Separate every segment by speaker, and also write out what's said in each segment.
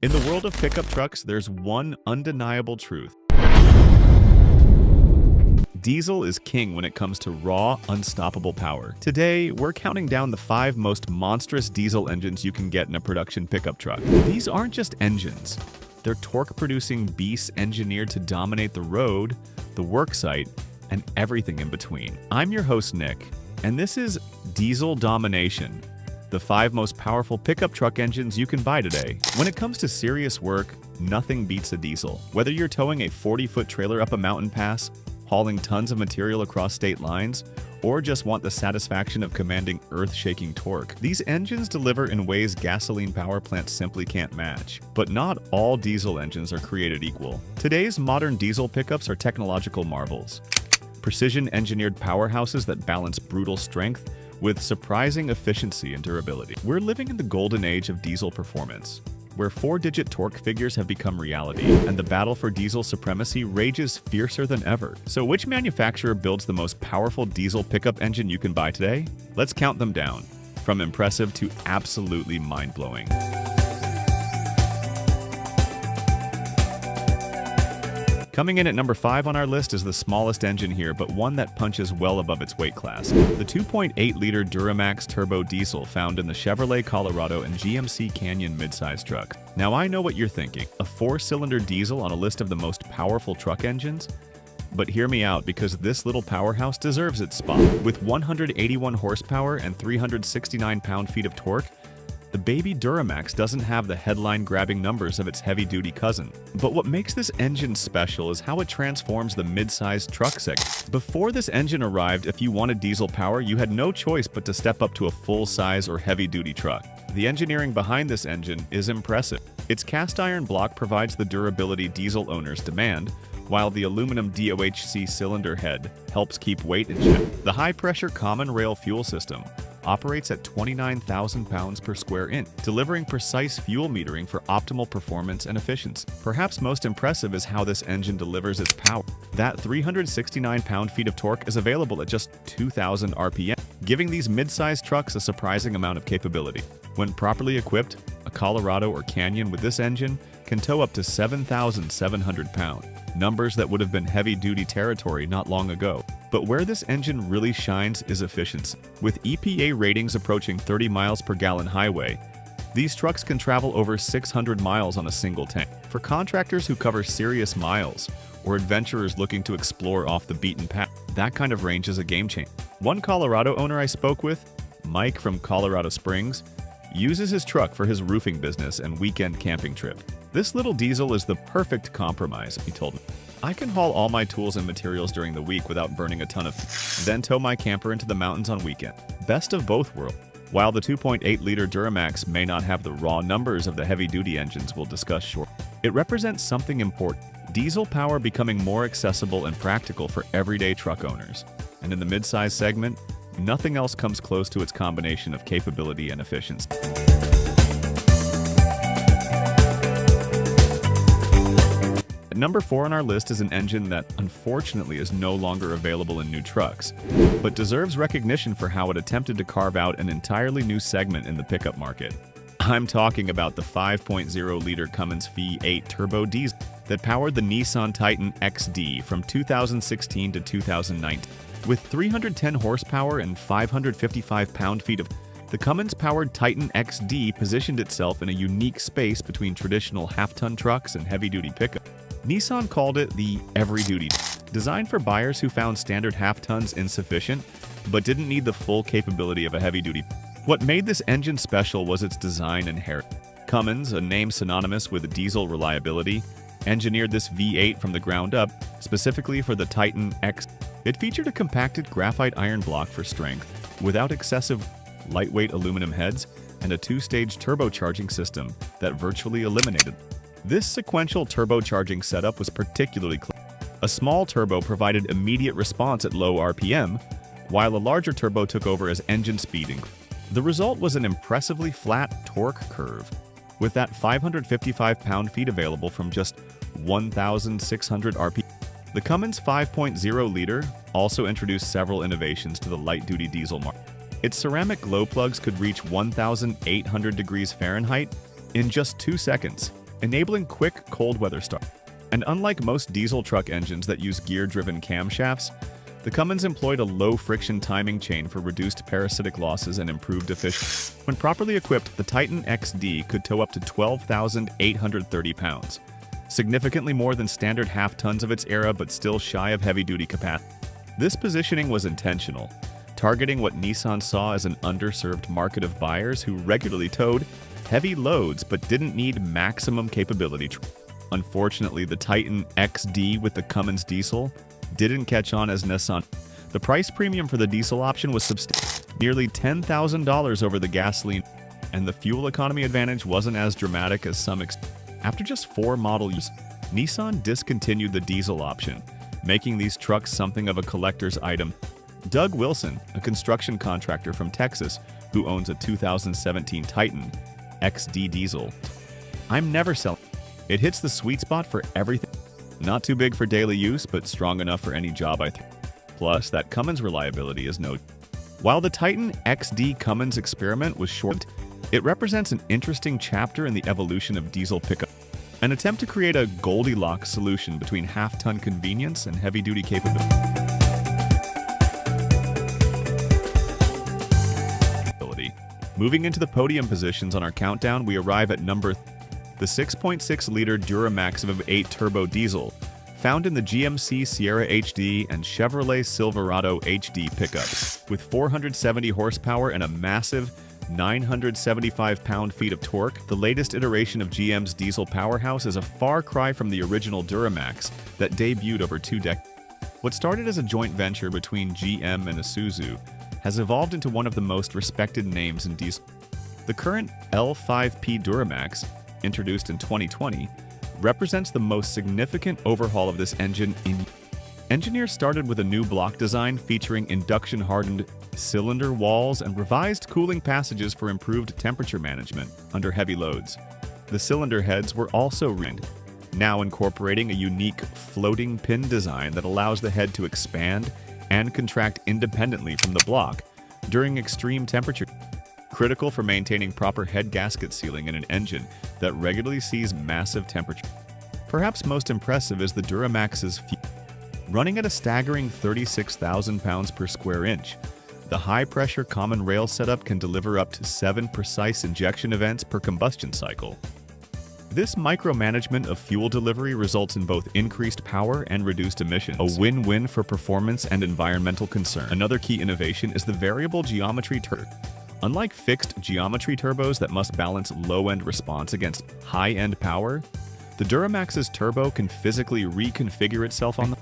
Speaker 1: In the world of pickup trucks, there's one undeniable truth. Diesel is king when it comes to raw, unstoppable power. Today, we're counting down the 5 most monstrous diesel engines you can get in a production pickup truck. These aren't just engines. They're torque-producing beasts engineered to dominate the road, the worksite, and everything in between. I'm your host, Nick, and this is Diesel Domination, the 5 most powerful pickup truck engines you can buy today. When it comes to serious work, nothing beats a diesel. Whether you're towing a 40-foot trailer up a mountain pass, hauling tons of material across state lines, or just want the satisfaction of commanding earth-shaking torque, these engines deliver in ways gasoline power plants simply can't match. But not all diesel engines are created equal. Today's modern diesel pickups are technological marvels. Precision-engineered powerhouses that balance brutal strength with surprising efficiency and durability. We're living in the golden age of diesel performance, where 4-digit torque figures have become reality, and the battle for diesel supremacy rages fiercer than ever. So which manufacturer builds the most powerful diesel pickup engine you can buy today? Let's count them down, from impressive to absolutely mind-blowing. Coming in at number 5 on our list is the smallest engine here, but one that punches well above its weight class. The 2.8-liter Duramax turbo diesel found in the Chevrolet Colorado and GMC Canyon midsize truck. Now I know what you're thinking, a 4-cylinder diesel on a list of the most powerful truck engines? But hear me out, because this little powerhouse deserves its spot. With 181 horsepower and 369 pound-feet of torque, the baby Duramax doesn't have the headline-grabbing numbers of its heavy-duty cousin. But what makes this engine special is how it transforms the mid-sized truck segment. Before this engine arrived, if you wanted diesel power, you had no choice but to step up to a full-size or heavy-duty truck. The engineering behind this engine is impressive. Its cast-iron block provides the durability diesel owners demand, while the aluminum DOHC cylinder head helps keep weight in check. The high-pressure common rail fuel system operates at 29,000 pounds per square inch, delivering precise fuel metering for optimal performance and efficiency. Perhaps most impressive is how this engine delivers its power. That 369 pound-feet of torque is available at just 2,000 RPM, giving these mid-sized trucks a surprising amount of capability. When properly equipped, a Colorado or Canyon with this engine can tow up to 7,700 pounds, numbers that would have been heavy-duty territory not long ago. But where this engine really shines is efficiency. With EPA ratings approaching 30 miles per gallon highway, these trucks can travel over 600 miles on a single tank. For contractors who cover serious miles, or adventurers looking to explore off the beaten path, that kind of range is a game changer. One Colorado owner I spoke with, Mike from Colorado Springs, uses his truck for his roofing business and weekend camping trip. This little diesel is the perfect compromise, he told me. I can haul all my tools and materials during the week without burning a ton of fuel, then tow my camper into the mountains on weekend. Best of both worlds. While the 2.8-liter Duramax may not have the raw numbers of the heavy-duty engines we'll discuss shortly, it represents something important: diesel power becoming more accessible and practical for everyday truck owners. And in the mid-size segment, nothing else comes close to its combination of capability and efficiency. Number 4 on our list is an engine that unfortunately is no longer available in new trucks, but deserves recognition for how it attempted to carve out an entirely new segment in the pickup market. I'm talking about the 5.0-liter Cummins V8 turbo diesel that powered the Nissan Titan XD from 2016 to 2019. With 310 horsepower and 555 pound-feet of the Cummins-powered Titan XD positioned itself in a unique space between traditional half-ton trucks and heavy-duty pickup. Nissan called it the every-duty, designed for buyers who found standard half-tons insufficient, but didn't need the full capability of a heavy-duty. What made this engine special was its design and heritage. Cummins, a name synonymous with diesel reliability, engineered this V8 from the ground up, specifically for the Titan X. It featured a compacted graphite iron block for strength, without excessive lightweight aluminum heads, and a 2-stage turbocharging system that virtually eliminated. This sequential turbocharging setup was particularly clean. A small turbo provided immediate response at low RPM, while a larger turbo took over as engine speed increased. The result was an impressively flat torque curve, with that 555 pound-feet available from just 1,600 RPM. The Cummins 5.0-liter also introduced several innovations to the light-duty diesel market. Its ceramic glow plugs could reach 1,800 degrees Fahrenheit in just 2 seconds, enabling quick cold weather start. And unlike most diesel truck engines that use gear-driven camshafts, the Cummins employed a low-friction timing chain for reduced parasitic losses and improved efficiency. When properly equipped, the Titan XD could tow up to 12,830 pounds, significantly more than standard half-tons of its era but still shy of heavy-duty capacity. This positioning was intentional, targeting what Nissan saw as an underserved market of buyers who regularly towed heavy loads but didn't need maximum capability. Unfortunately, the Titan XD with the Cummins diesel didn't catch on as Nissan. The price premium for the diesel option was substantial, nearly $10,000 over the gasoline, and the fuel economy advantage wasn't as dramatic as some After just 4 model years, Nissan discontinued the diesel option, making these trucks something of a collector's item. Doug Wilson, a construction contractor from Texas who owns a 2017 Titan XD diesel, "I'm never selling. It hits the sweet spot for everything. Not too big for daily use, but strong enough for any job Plus, that Cummins reliability is no. While the Titan XD Cummins experiment was short, it represents an interesting chapter in the evolution of diesel pickup. An attempt to create a Goldilocks solution between half-ton convenience and heavy-duty capability. Moving into the podium positions on our countdown, we arrive at number the 6.6-liter Duramax V8 turbo diesel, found in the GMC Sierra HD and Chevrolet Silverado HD pickups. With 470 horsepower and a massive 975 pound-feet of torque, the latest iteration of GM's diesel powerhouse is a far cry from the original Duramax that debuted over 2 decades. What started as a joint venture between GM and Isuzu has evolved into one of the most respected names in diesel. The current L5P Duramax, introduced in 2020, represents the most significant overhaul of this engine in. Engineers started with a new block design featuring induction-hardened cylinder walls and revised cooling passages for improved temperature management under heavy loads. The cylinder heads were also redesigned, now incorporating a unique floating pin design that allows the head to expand and contract independently from the block during extreme temperature, critical for maintaining proper head gasket sealing in an engine that regularly sees massive temperature. Perhaps most impressive is the Duramax's fuel. Running at a staggering 36,000 pounds per square inch, the high-pressure common rail setup can deliver up to 7 precise injection events per combustion cycle. This micromanagement of fuel delivery results in both increased power and reduced emissions, a win-win for performance and environmental concern. Another key innovation is the variable geometry turbo. Unlike fixed geometry turbos that must balance low-end response against high-end power, the Duramax's turbo can physically reconfigure itself on the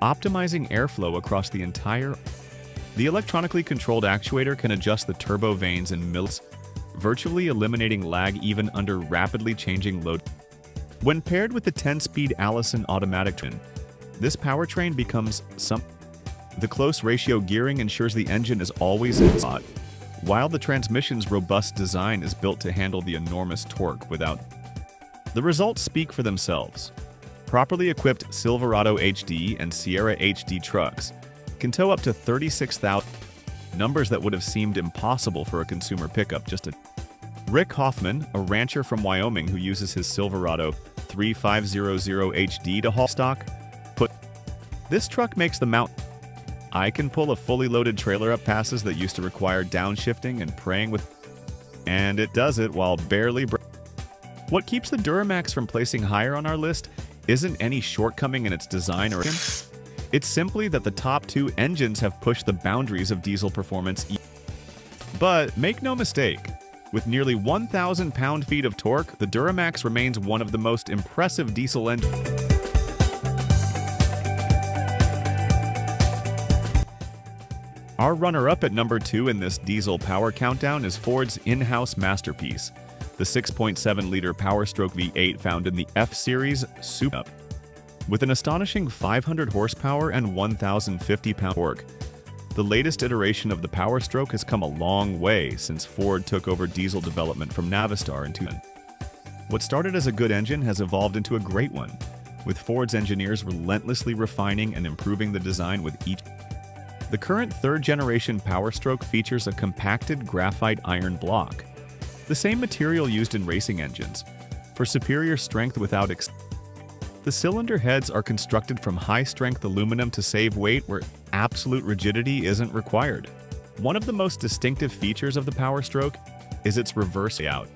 Speaker 1: optimizing airflow across the entire. The electronically controlled actuator can adjust the turbo vanes in milliseconds, virtually eliminating lag even under rapidly changing load. When paired with the 10-speed Allison automatic twin, this powertrain becomes the close ratio gearing ensures the engine is always in spot, while the transmission's robust design is built to handle the enormous torque without. The results speak for themselves. Properly equipped Silverado HD and Sierra HD trucks can tow up to 36,000, numbers that would have seemed impossible for a consumer pickup just a. Rick Hoffman, a rancher from Wyoming who uses his Silverado 3500 HD to haul stock, put, "This truck makes the mountain. I can pull a fully loaded trailer up passes that used to require downshifting and praying with, and it does it while barely What keeps the Duramax from placing higher on our list isn't any shortcoming in its design or it's simply that the top 2 engines have pushed the boundaries of diesel performance. But make no mistake, with nearly 1,000 pound-feet of torque, the Duramax remains one of the most impressive diesel engines. Our runner-up at number 2 in this diesel power countdown is Ford's in-house masterpiece, the 6.7-liter Powerstroke V8 found in the F-Series Super. With an astonishing 500 horsepower and 1,050 pound torque, the latest iteration of the Powerstroke has come a long way since Ford took over diesel development from Navistar in 2000. What started as a good engine has evolved into a great one, with Ford's engineers relentlessly refining and improving the design with each. The current third-generation Powerstroke features a compacted graphite iron block, the same material used in racing engines, for superior strength without The cylinder heads are constructed from high-strength aluminum to save weight where absolute rigidity isn't required. One of the most distinctive features of the Power Stroke is its reverse layout.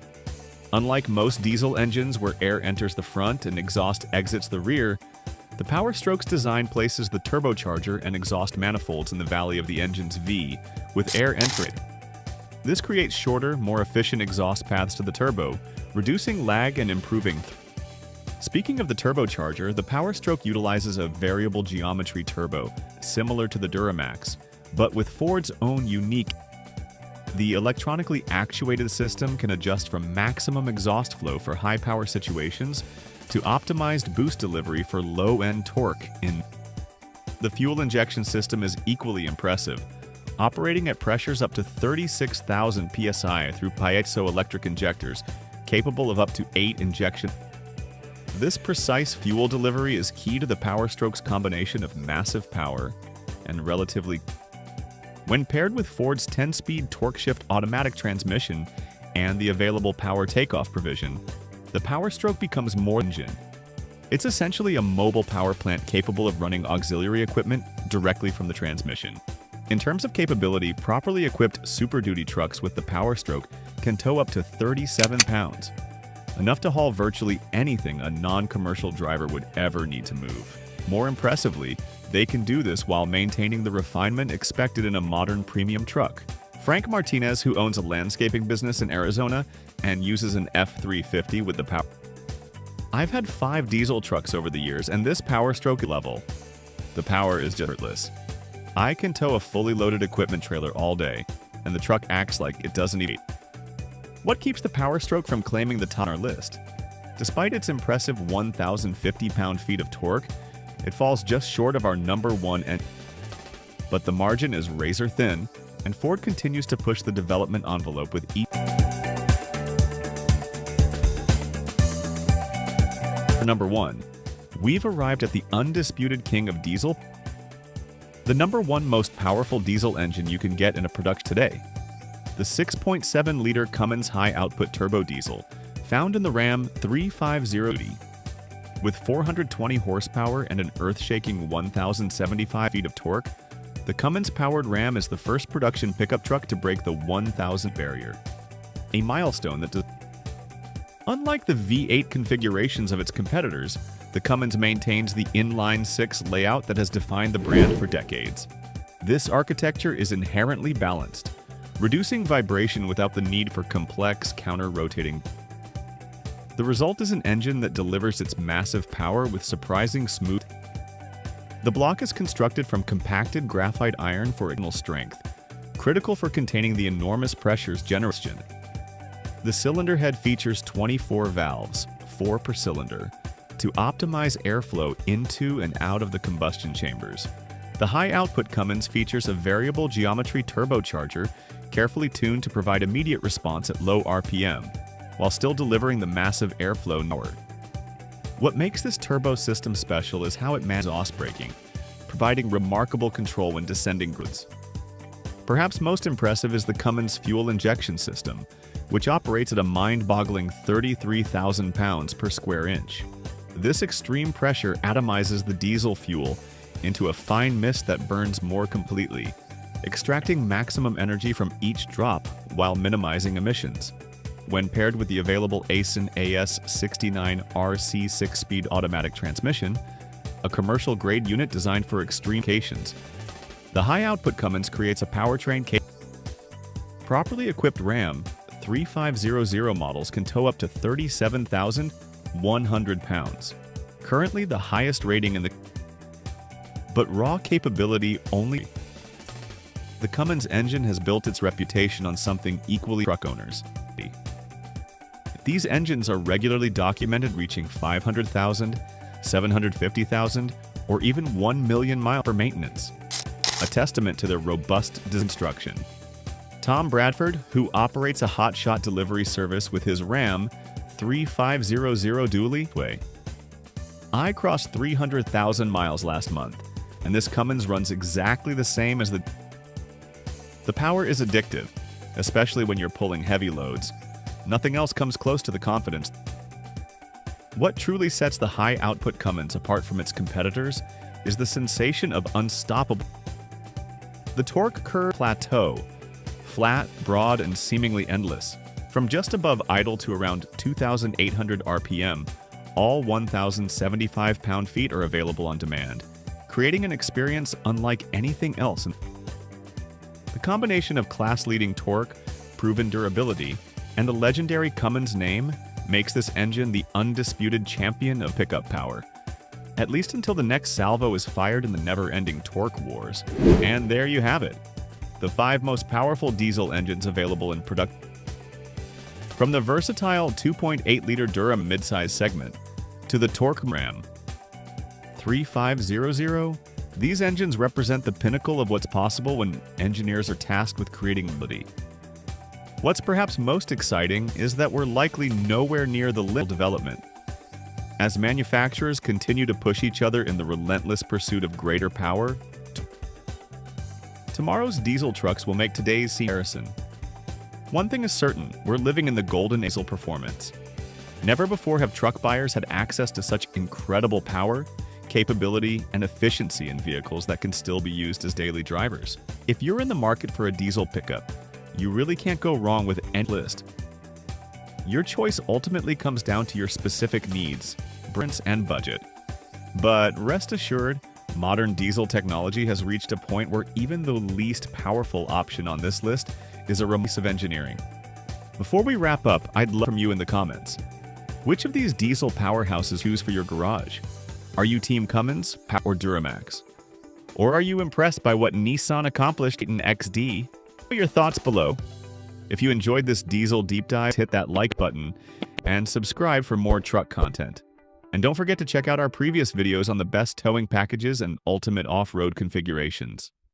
Speaker 1: Unlike most diesel engines where air enters the front and exhaust exits the rear, the Power Stroke's design places the turbocharger and exhaust manifolds in the valley of the engine's V, with air entering. This creates shorter, more efficient exhaust paths to the turbo, reducing lag and improving. Speaking of the turbocharger, the Power Stroke utilizes a variable geometry turbo, similar to the Duramax, but with Ford's own unique. The electronically actuated system can adjust from maximum exhaust flow for high-power situations to optimized boost delivery for low-end torque. The fuel injection system is equally impressive, operating at pressures up to 36,000 psi through piezoelectric injectors, capable of up to 8 injections. This precise fuel delivery is key to the Power Stroke's combination of massive power and relatively. When paired with Ford's 10-speed torque-shift automatic transmission and the available power takeoff provision, the Power Stroke becomes more than an engine. It's essentially a mobile power plant capable of running auxiliary equipment directly from the transmission. In terms of capability, properly equipped Super Duty trucks with the Power Stroke can tow up to 37 pounds, enough to haul virtually anything a non-commercial driver would ever need to move. More impressively, they can do this while maintaining the refinement expected in a modern premium truck. Frank Martinez, who owns a landscaping business in Arizona and uses an F-350 with the power. I've had 5 diesel trucks over the years, and this Power Stroke level, the power is just effortless. I can tow a fully loaded equipment trailer all day, and the truck acts like it doesn't eat. What keeps the Power Stroke from claiming the top on our list? Despite its impressive 1,050 pound-feet of torque, it falls just short of our #1 engine. But the margin is razor thin, and Ford continues to push the development envelope with each. Number 1. We've arrived at the undisputed king of diesel. The #1 most powerful diesel engine you can get in a production today. The 6.7-liter Cummins high-output turbo diesel, found in the Ram 350D. With 420 horsepower and an earth-shaking 1,075 feet of torque, the Cummins-powered Ram is the first production pickup truck to break the 1,000 barrier, a milestone that does. Unlike the V8 configurations of its competitors, the Cummins maintains the inline-6 layout that has defined the brand for decades. This architecture is inherently balanced, reducing vibration without the need for complex counter-rotating. The result is an engine that delivers its massive power with surprising smooth. The block is constructed from compacted graphite iron for additional strength, critical for containing the enormous pressures generation. The cylinder head features 24 valves, 4 per cylinder, to optimize airflow into and out of the combustion chambers. The high-output Cummins features a variable geometry turbocharger carefully tuned to provide immediate response at low RPM, while still delivering the massive airflow north. What makes this turbo system special is how it manages exhaust braking, providing remarkable control when descending grades. Perhaps most impressive is the Cummins fuel injection system, which operates at a mind-boggling 33,000 pounds per square inch. This extreme pressure atomizes the diesel fuel into a fine mist that burns more completely, extracting maximum energy from each drop while minimizing emissions. When paired with the available Aisin AS69RC 6-speed automatic transmission, a commercial-grade unit designed for extreme occasions, the high-output Cummins creates a powertrain capable. Properly equipped Ram 3500 models can tow up to 37,100 pounds, currently the highest rating in the. But raw capability only. The Cummins engine has built its reputation on something equally truck owners. These engines are regularly documented reaching 500,000, 750,000, or even 1 million miles for maintenance, a testament to their robust construction. Tom Bradford, who operates a hotshot delivery service with his Ram 3500 dually. I crossed 300,000 miles last month, and this Cummins runs exactly the same as the power is addictive, especially when you're pulling heavy loads. Nothing else comes close to the confidence. What truly sets the high-output Cummins apart from its competitors is the sensation of unstoppable. The torque curve plateau, flat, broad, and seemingly endless. From just above idle to around 2,800 RPM, all 1,075 pound-feet are available on demand, creating an experience unlike anything else. The combination of class-leading torque, proven durability, and the legendary Cummins name makes this engine the undisputed champion of pickup power. At least until the next salvo is fired in the never-ending torque wars. And there you have it. The 5 most powerful diesel engines available in production. From the versatile 2.8-liter Duramax midsize segment to the Torque Ram 3500, these engines represent the pinnacle of what's possible when engineers are tasked with creating mobility. What's perhaps most exciting is that we're likely nowhere near the limit of development. As manufacturers continue to push each other in the relentless pursuit of greater power, tomorrow's diesel trucks will make today's comparison. One thing is certain, we're living in the golden age of diesel performance. Never before have truck buyers had access to such incredible power, capability, and efficiency in vehicles that can still be used as daily drivers. If you're in the market for a diesel pickup, you really can't go wrong with any list. Your choice ultimately comes down to your specific needs, brands, and budget. But rest assured, modern diesel technology has reached a point where even the least powerful option on this list is a remiss of engineering. Before we wrap up, I'd love from you in the comments. Which of these diesel powerhouses choose for your garage? Are you Team Cummins or Duramax? Or are you impressed by what Nissan accomplished in XD? Put your thoughts below. If you enjoyed this diesel deep dive, hit that like button and subscribe for more truck content. And don't forget to check out our previous videos on the best towing packages and ultimate off-road configurations.